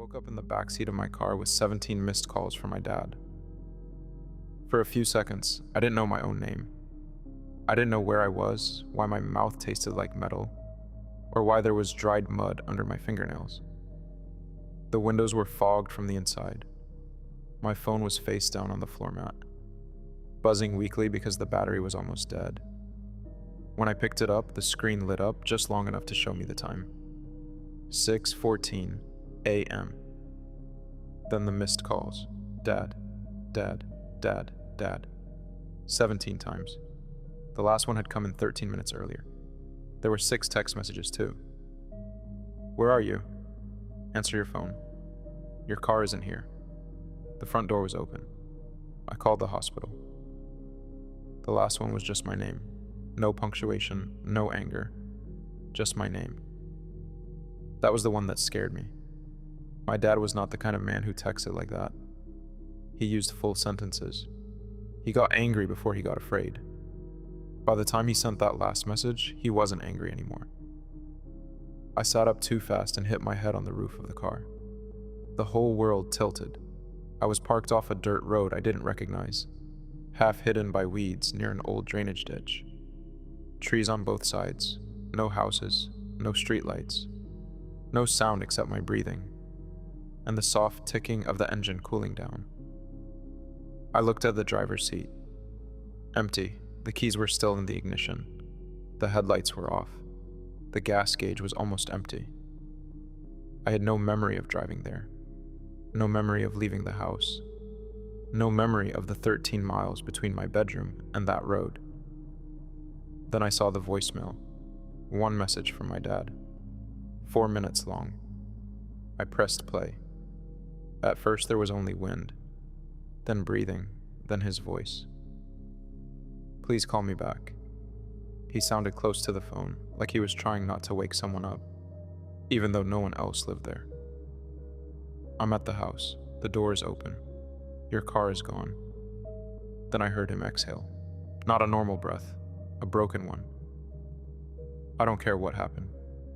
woke up in the backseat of my car with 17 missed calls from my dad. For a few seconds, I didn't know my own name. I didn't know where I was, why my mouth tasted like metal, or why there was dried mud under my fingernails. The windows were fogged from the inside. My phone was face down on the floor mat, buzzing weakly because the battery was almost dead. When I picked it up, the screen lit up just long enough to show me the time. 6:14 a.m. Then the missed calls. Dad, dad, dad, dad. 17 times. The last one had come in 13 minutes earlier. There were 6 text messages too. Where are you? Answer your phone. Your car isn't here. The front door was open. I called the hospital. The last one was just my name. No punctuation, no anger. Just my name. That was the one that scared me. My dad was not the kind of man who texted like that. He used full sentences. He got angry before he got afraid. By the time he sent that last message, he wasn't angry anymore. I sat up too fast and hit my head on the roof of the car. The whole world tilted. I was parked off a dirt road I didn't recognize, half hidden by weeds near an old drainage ditch. Trees on both sides, no houses, no streetlights, no sound except my breathing, and the soft ticking of the engine cooling down. I looked at the driver's seat. Empty. The keys were still in the ignition. The headlights were off. The gas gauge was almost empty. I had no memory of driving there. No memory of leaving the house. No memory of the 13 miles between my bedroom and that road. Then I saw the voicemail. One message from my dad. 4 minutes long. I pressed play. At first there was only wind, then breathing, then his voice. Please call me back. He sounded close to the phone, like he was trying not to wake someone up, even though no one else lived there. I'm at the house. The door is open. Your car is gone. Then I heard him exhale. Not a normal breath, a broken one. I don't care what happened.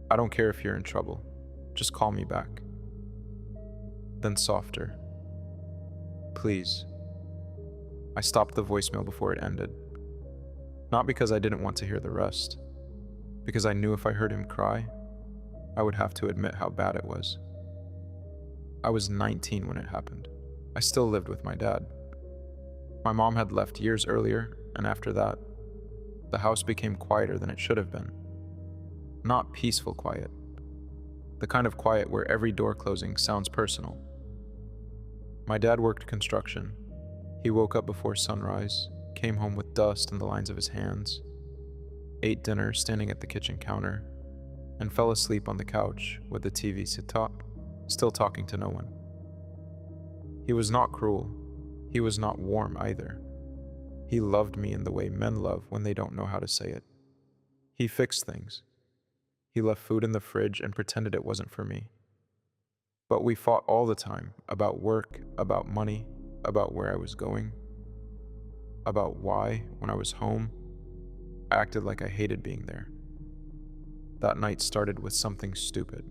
I don't care if you're in trouble. Just call me back. Then softer. Please. I stopped the voicemail before it ended. Not because I didn't want to hear the rest, because I knew if I heard him cry, I would have to admit how bad it was. I was 19 when it happened. I still lived with my dad. My mom had left years earlier, and after that, the house became quieter than it should have been. Not peaceful quiet. The kind of quiet where every door closing sounds personal. My dad worked construction. He woke up before sunrise, came home with dust in the lines of his hands, ate dinner standing at the kitchen counter, and fell asleep on the couch with the TV set top, still talking to no one. He was not cruel. He was not warm either. He loved me in the way men love when they don't know how to say it. He fixed things. He left food in the fridge and pretended it wasn't for me. But we fought all the time about work, about money, about where I was going, about why, when I was home, I acted like I hated being there. That night started with something stupid.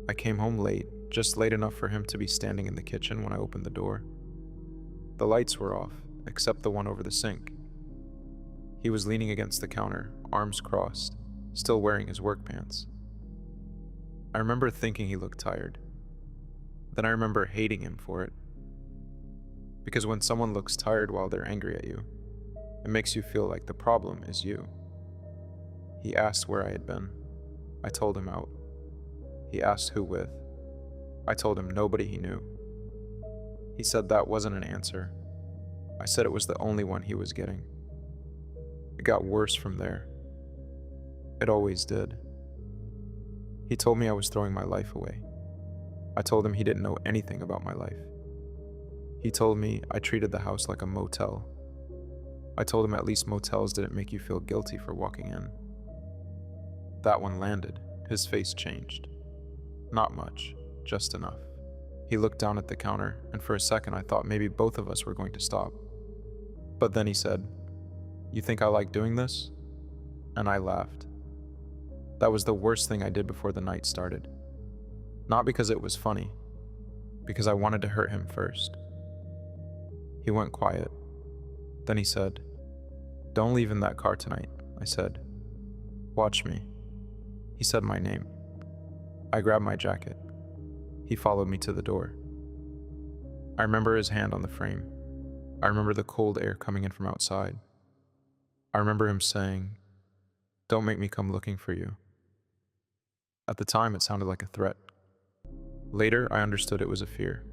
I came home late, just late enough for him to be standing in the kitchen when I opened the door. The lights were off, except the one over the sink. He was leaning against the counter, arms crossed, still wearing his work pants. I remember thinking he looked tired. Then I remember hating him for it. Because when someone looks tired while they're angry at you, it makes you feel like the problem is you. He asked where I had been. I told him out. He asked who with. I told him nobody he knew. He said that wasn't an answer. I said it was the only one he was getting. It got worse from there. It always did. He told me I was throwing my life away. I told him he didn't know anything about my life. He told me I treated the house like a motel. I told him at least motels didn't make you feel guilty for walking in. That one landed. His face changed. Not much, just enough. He looked down at the counter, and for a second I thought maybe both of us were going to stop. But then he said, "You think I like doing this?" And I laughed. That was the worst thing I did before the night started. Not because it was funny, because I wanted to hurt him first. He went quiet. Then he said, "Don't leave in that car tonight," I said. "Watch me." He said my name. I grabbed my jacket. He followed me to the door. I remember his hand on the frame. I remember the cold air coming in from outside. I remember him saying, "Don't make me come looking for you." At the time, it sounded like a threat. Later, I understood it was a fear.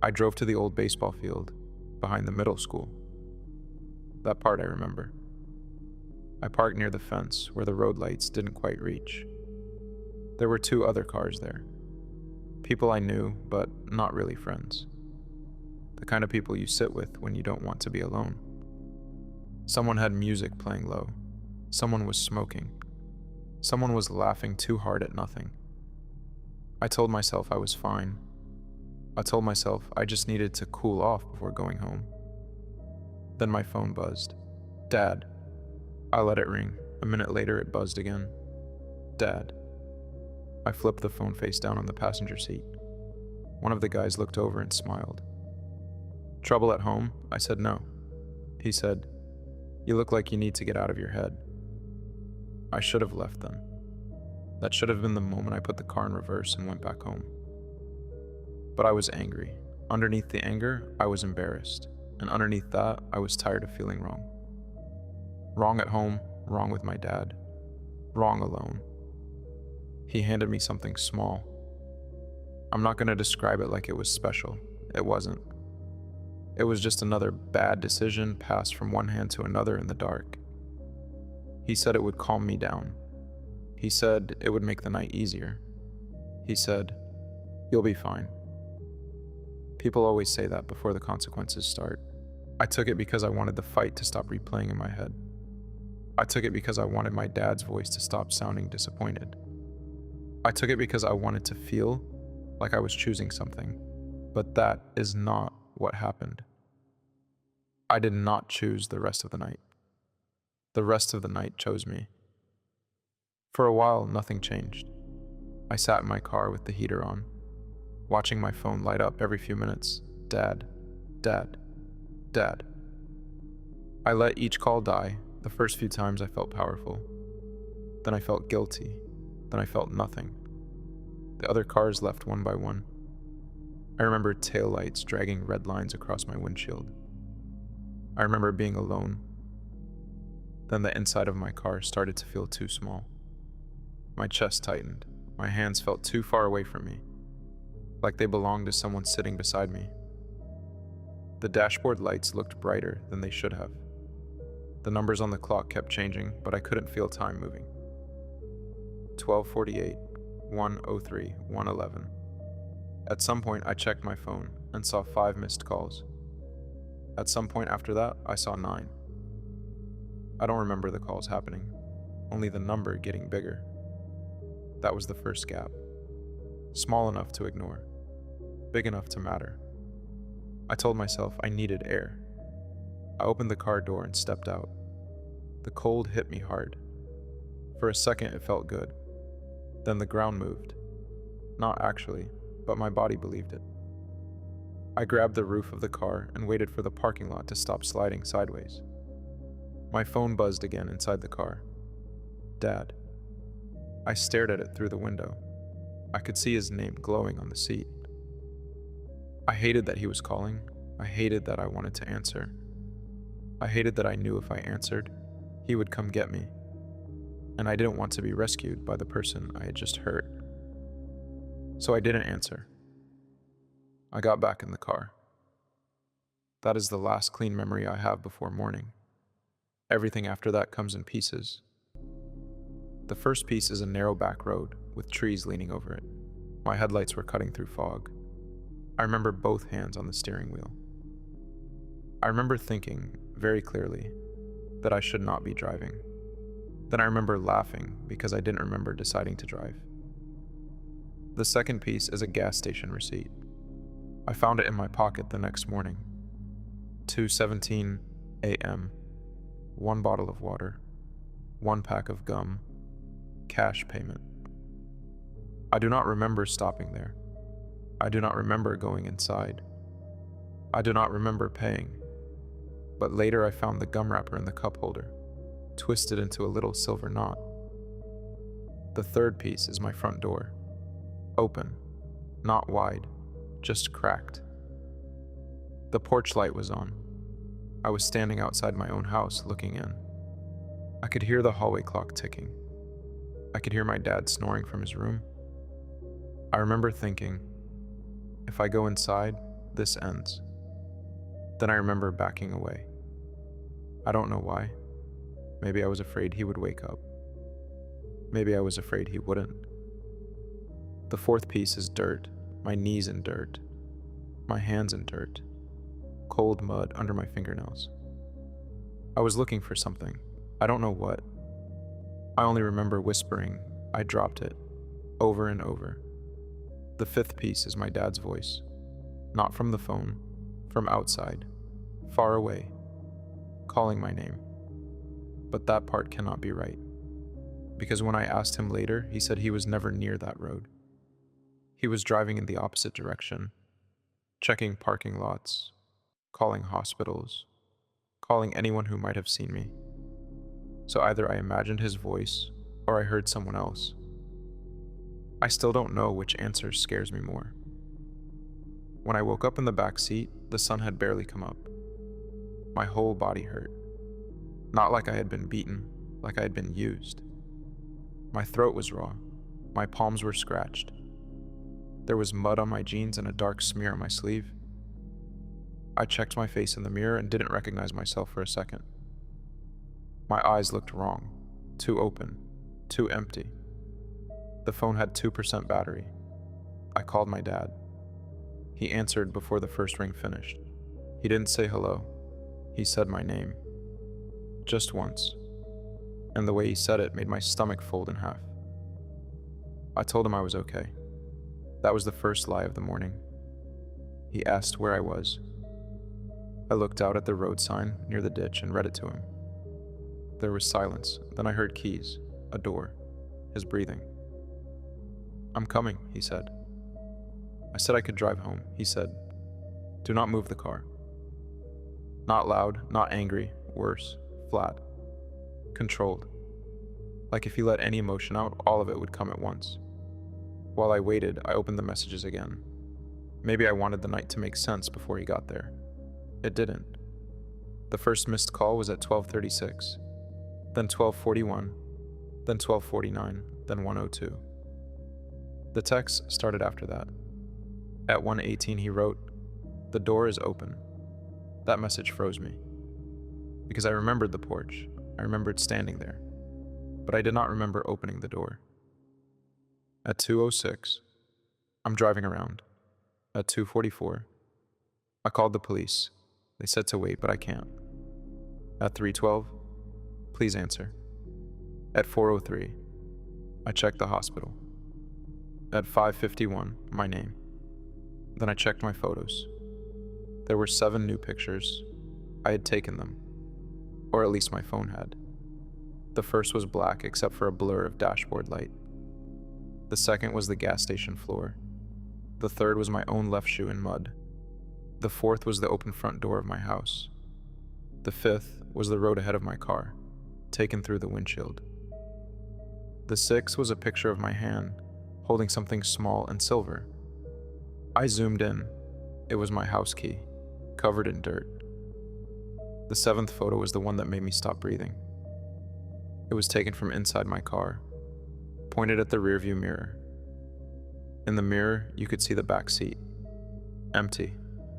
I drove to the old baseball field behind the middle school. That part I remember. I parked near the fence where the road lights didn't quite reach. There were 2 other cars there. People I knew, but not really friends. The kind of people you sit with when you don't want to be alone. Someone had music playing low. Someone was smoking. Someone was laughing too hard at nothing. I told myself I was fine. I told myself I just needed to cool off before going home. Then my phone buzzed. "Dad." I let it ring. A minute later, it buzzed again. "Dad." I flipped the phone face down on the passenger seat. One of the guys looked over and smiled. "Trouble at home?" I said no. He said, "You look like you need to get out of your head." I should have left then. That should have been the moment I put the car in reverse and went back home. But I was angry. Underneath the anger, I was embarrassed. And underneath that, I was tired of feeling wrong. Wrong at home, wrong with my dad. Wrong alone. He handed me something small. I'm not going to describe it like it was special. It wasn't. It was just another bad decision passed from one hand to another in the dark. He said it would calm me down. He said it would make the night easier. He said, "You'll be fine." People always say that before the consequences start. I took it because I wanted the fight to stop replaying in my head. I took it because I wanted my dad's voice to stop sounding disappointed. I took it because I wanted to feel like I was choosing something, but that is not what happened. I did not choose the rest of the night. The rest of the night chose me. For a while, nothing changed. I sat in my car with the heater on, watching my phone light up every few minutes. "Dad, Dad, Dad." I let each call die. The first few times I felt powerful. Then I felt guilty. Then I felt nothing. The other cars left one by one. I remember taillights dragging red lines across my windshield. I remember being alone. Then the inside of my car started to feel too small. My chest tightened. My hands felt too far away from me, like they belonged to someone sitting beside me. The dashboard lights looked brighter than they should have. The numbers on the clock kept changing, but I couldn't feel time moving. 12:48, 1:03, 1:11. At some point, I checked my phone and saw 5 missed calls. At some point after that, I saw 9. I don't remember the calls happening, only the number getting bigger. That was the first gap. Small enough to ignore, big enough to matter. I told myself I needed air. I opened the car door and stepped out. The cold hit me hard. For a second, it felt good. Then the ground moved. Not actually, but my body believed it. I grabbed the roof of the car and waited for the parking lot to stop sliding sideways. My phone buzzed again inside the car. "Dad." I stared at it through the window. I could see his name glowing on the seat. I hated that he was calling. I hated that I wanted to answer. I hated that I knew if I answered, he would come get me. And I didn't want to be rescued by the person I had just hurt. So I didn't answer. I got back in the car. That is the last clean memory I have before morning. Everything after that comes in pieces. The first piece is a narrow back road with trees leaning over it. My headlights were cutting through fog. I remember both hands on the steering wheel. I remember thinking, very clearly, that I should not be driving. Then I remember laughing because I didn't remember deciding to drive. The second piece is a gas station receipt. I found it in my pocket the next morning. 2:17 a.m. 1 bottle of water, 1 pack of gum, cash payment. I do not remember stopping there. I do not remember going inside. I do not remember paying. But later I found the gum wrapper in the cup holder, twisted into a little silver knot. The third piece is my front door. Open, not wide, just cracked. The porch light was on. I was standing outside my own house looking in. I could hear the hallway clock ticking. I could hear my dad snoring from his room. I remember thinking, if I go inside, this ends. Then I remember backing away. I don't know why. Maybe I was afraid he would wake up. Maybe I was afraid he wouldn't. The fourth piece is dirt, my knees in dirt, my hands in dirt, cold mud under my fingernails. I was looking for something. I don't know what. I only remember whispering, I dropped it, over and over. The fifth piece is my dad's voice, not from the phone, from outside, far away, calling my name. But that part cannot be right, because when I asked him later, he said he was never near that road. He was driving in the opposite direction, checking parking lots, calling hospitals, calling anyone who might have seen me. So either I imagined his voice or I heard someone else. I still don't know which answer scares me more. When I woke up in the back seat, the sun had barely come up. My whole body hurt. Not like I had been beaten, like I had been used. My throat was raw. My palms were scratched. There was mud on my jeans and a dark smear on my sleeve. I checked my face in the mirror and didn't recognize myself for a second. My eyes looked wrong, too open, too empty. The phone had 2% battery. I called my dad. He answered before the first ring finished. He didn't say hello. He said my name. Just once. And the way he said it made my stomach fold in half. I told him I was okay. That was the first lie of the morning. He asked where I was. I looked out at the road sign near the ditch and read it to him. There was silence. Then I heard keys, a door, his breathing. I'm coming, he said. I said I could drive home. He said, do not move the car. Not loud, not angry, worse, flat. Controlled. Like if he let any emotion out, all of it would come at once. While I waited, I opened the messages again. Maybe I wanted the night to make sense before he got there. It didn't. The first missed call was at 12:36, then 12:41, then 12:49, then 1:02. The text started after that. At 1:18 he wrote, "The door is open." That message froze me. Because I remembered the porch. I remembered standing there. But I did not remember opening the door. At 2:06, I'm driving around. At 2:44, I called the police. They said to wait, but I can't. At 3:12, please answer. At 4:03, I checked the hospital. At 5:51, my name. Then I checked my photos. There were 7 new pictures. I had taken them, or at least my phone had. The first was black except for a blur of dashboard light. The second was the gas station floor. The third was my own left shoe in mud. The fourth was the open front door of my house. The fifth was the road ahead of my car, taken through the windshield. The sixth was a picture of my hand, holding something small and silver. I zoomed in. It was my house key, covered in dirt. The 7th photo was the one that made me stop breathing. It was taken from inside my car, pointed at the rearview mirror. In the mirror, you could see the back seat. Empty,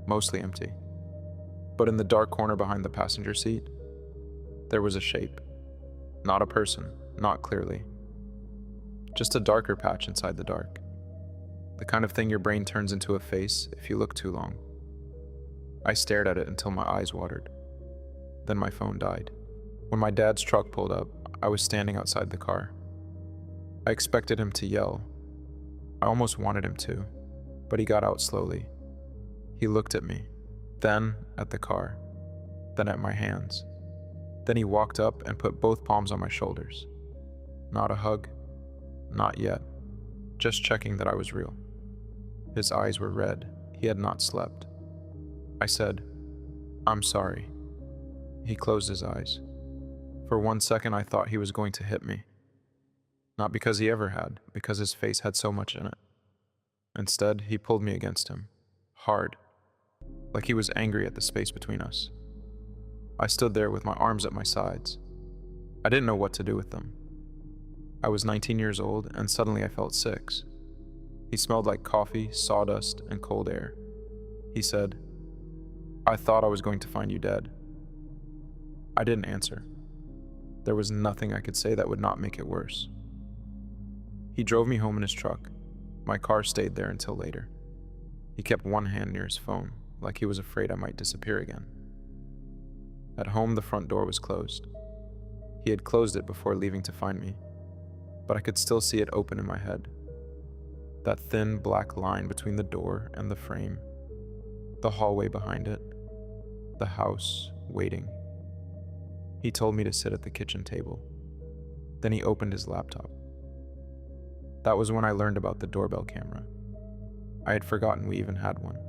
mostly empty. But in the dark corner behind the passenger seat, there was a shape. Not a person, not clearly. Just a darker patch inside the dark. The kind of thing your brain turns into a face if you look too long. I stared at it until my eyes watered. Then my phone died. When my dad's truck pulled up, I was standing outside the car. I expected him to yell. I almost wanted him to, but he got out slowly. He looked at me, then at the car, then at my hands. Then he walked up and put both palms on my shoulders. Not a hug, not yet. just checking that I was real. His eyes were red. He had not slept. I said, "I'm sorry." He closed his eyes. For 1 second, I thought he was going to hit me. Not because he ever had, because his face had so much in it. Instead, he pulled me against him, hard, like he was angry at the space between us. I stood there with my arms at my sides. I didn't know what to do with them. I was 19 years old, and suddenly I felt 6. He smelled like coffee, sawdust, and cold air. He said, "I thought I was going to find you dead." I didn't answer. There was nothing I could say that would not make it worse. He drove me home in his truck. My car stayed there until later. He kept one hand near his phone, like he was afraid I might disappear again. At home, the front door was closed. He had closed it before leaving to find me, but I could still see it open in my head. That thin black line between the door and the frame, the hallway behind it, the house waiting. He told me to sit at the kitchen table. Then he opened his laptop. That was when I learned about the doorbell camera. I had forgotten we even had one.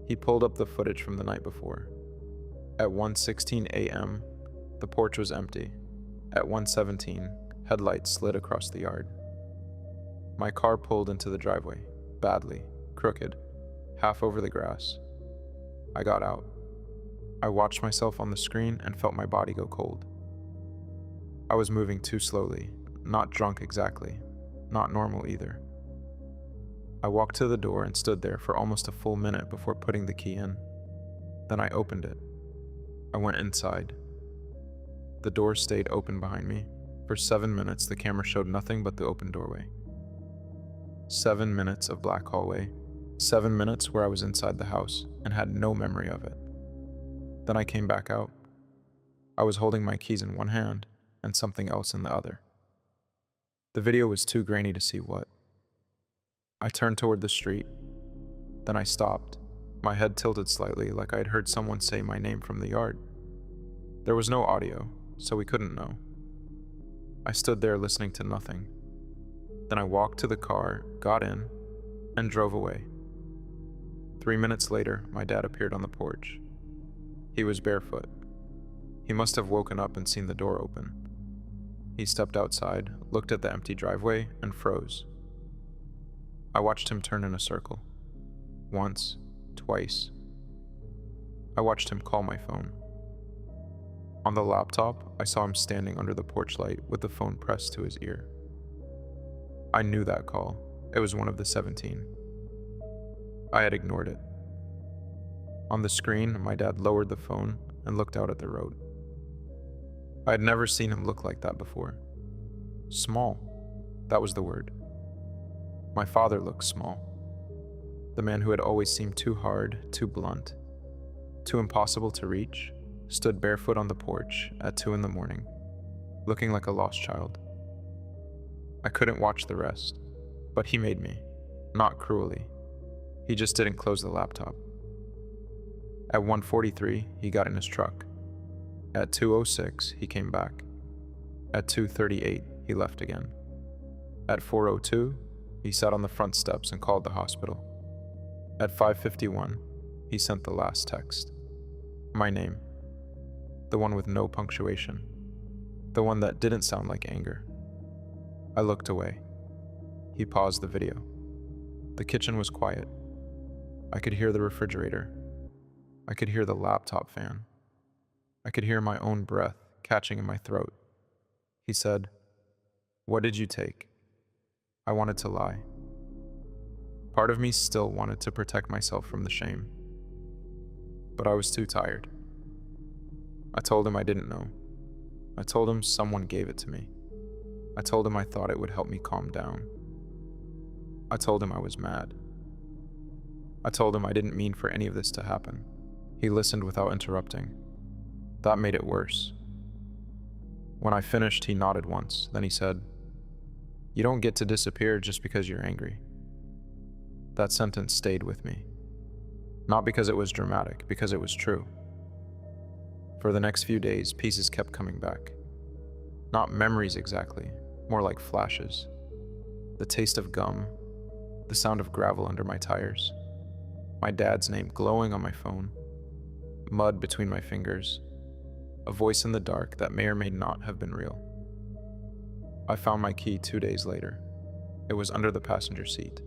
He pulled up the footage from the night before. At 1:16 a.m., the porch was empty. At 1:17, headlights slid across the yard. My car pulled into the driveway, badly, crooked, half over the grass. I got out. I watched myself on the screen and felt my body go cold. I was moving too slowly, not drunk exactly, not normal either. I walked to the door and stood there for almost a full minute before putting the key in. Then I opened it. I went inside. The door stayed open behind me. For 7 minutes, the camera showed nothing but the open doorway. 7 minutes of black hallway. 7 minutes where I was inside the house and had no memory of it. Then I came back out. I was holding my keys in one hand and something else in the other. The video was too grainy to see what. I turned toward the street. Then I stopped, my head tilted slightly like I had heard someone say my name from the yard. There was no audio, so we couldn't know. I stood there listening to nothing. Then I walked to the car, got in, and drove away. 3 minutes later, my dad appeared on the porch. He was barefoot. He must have woken up and seen the door open. He stepped outside, looked at the empty driveway, and froze. I watched him turn in a circle. Once, twice. I watched him call my phone. On the laptop, I saw him standing under the porch light with the phone pressed to his ear. I knew that call. It was one of the 17. I had ignored it. On the screen, my dad lowered the phone and looked out at the road. I had never seen him look like that before. Small. That was the word. My father looked small. The man who had always seemed too hard, too blunt, too impossible to reach, stood barefoot on the porch at 2 a.m, looking like a lost child. I couldn't watch the rest, but he made me, not cruelly. He just didn't close the laptop. At 1:43, he got in his truck. At 2:06, he came back. At 2:38, he left again. At 4:02, he sat on the front steps and called the hospital. At 5:51, he sent the last text. My name. The one with no punctuation. The one that didn't sound like anger. I looked away. He paused the video. The kitchen was quiet. I could hear the refrigerator. I could hear the laptop fan. I could hear my own breath catching in my throat. He said, "What did you take?" I wanted to lie. Part of me still wanted to protect myself from the shame. But I was too tired. I told him I didn't know. I told him someone gave it to me. I told him I thought it would help me calm down. I told him I was mad. I told him I didn't mean for any of this to happen. He listened without interrupting. That made it worse. When I finished, he nodded once. Then he said, "You don't get to disappear just because you're angry." That sentence stayed with me. Not because it was dramatic, because it was true. For the next few days, pieces kept coming back. Not memories exactly, more like flashes. the taste of gum, the sound of gravel under my tires, my dad's name glowing on my phone, mud between my fingers, a voice in the dark that may or may not have been real. I found my key 2 days later. It was under the passenger seat.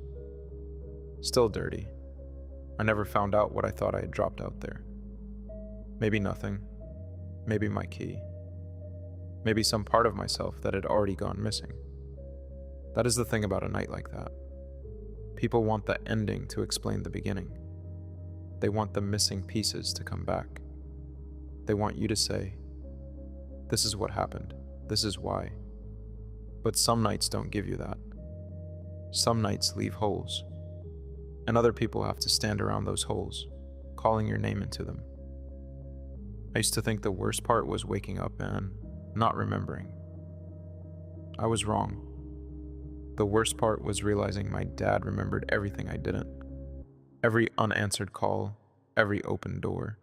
Still dirty. I never found out what I thought I had dropped out there. Maybe nothing. Maybe my key. Maybe some part of myself that had already gone missing. That is the thing about a night like that. People want the ending to explain the beginning. They want the missing pieces to come back. They want you to say, "This is what happened. This is why." But some nights don't give you that. Some nights leave holes. And other people have to stand around those holes, calling your name into them. I used to think the worst part was waking up and not remembering. I was wrong. The worst part was realizing my dad remembered everything I didn't. Every unanswered call, every open door,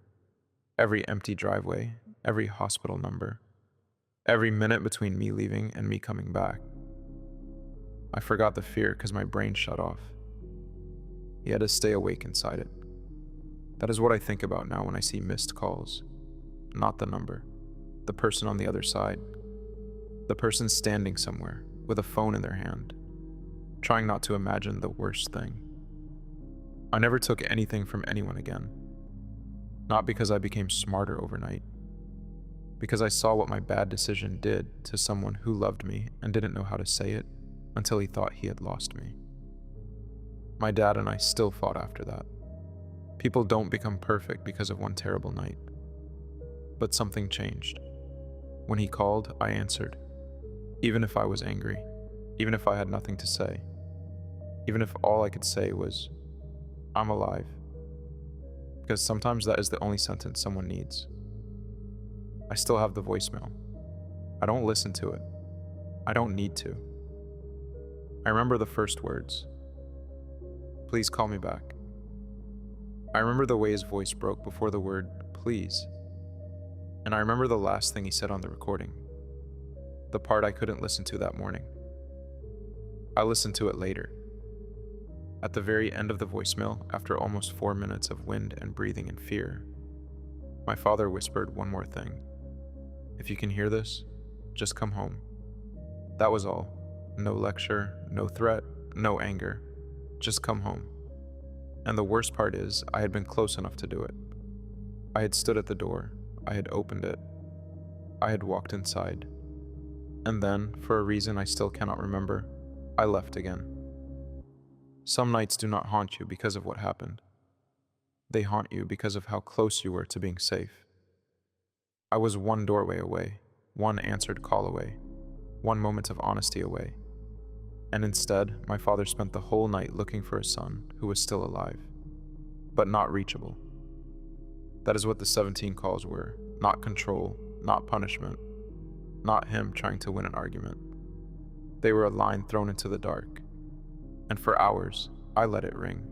every empty driveway, every hospital number, every minute between me leaving and me coming back. I forgot the fear because my brain shut off. He had to stay awake inside it. That is what I think about now when I see missed calls. Not the number, the person on the other side, the person standing somewhere with a phone in their hand, trying not to imagine the worst thing. I never took anything from anyone again. Not because I became smarter overnight, because I saw what my bad decision did to someone who loved me and didn't know how to say it until he thought he had lost me. My dad and I still fought after that. People don't become perfect because of one terrible night. But something changed. When he called, I answered. Even if I was angry, even if I had nothing to say, even if all I could say was, "I'm alive." Because sometimes that is the only sentence someone needs. I still have the voicemail. I don't listen to it. I don't need to. I remember the first words. "Please call me back." I remember the way his voice broke before the word "please." And I remember the last thing he said on the recording. The part I couldn't listen to that morning. I listened to it later. At the very end of the voicemail, after almost 4 minutes of wind and breathing in fear, my father whispered one more thing. "If you can hear this, just come home." That was all. No lecture, no threat, no anger. Just come home. And the worst part is, I had been close enough to do it. I had stood at the door. I had opened it. I had walked inside. And then, for a reason I still cannot remember, I left again. Some nights do not haunt you because of what happened. They haunt you because of how close you were to being safe. I was one doorway away, one answered call away, one moment of honesty away. And instead, my father spent the whole night looking for a son who was still alive, but not reachable. That is what the 17 calls were. Not control, not punishment, not him trying to win an argument. They were a line thrown into the dark. And for hours, I let it ring.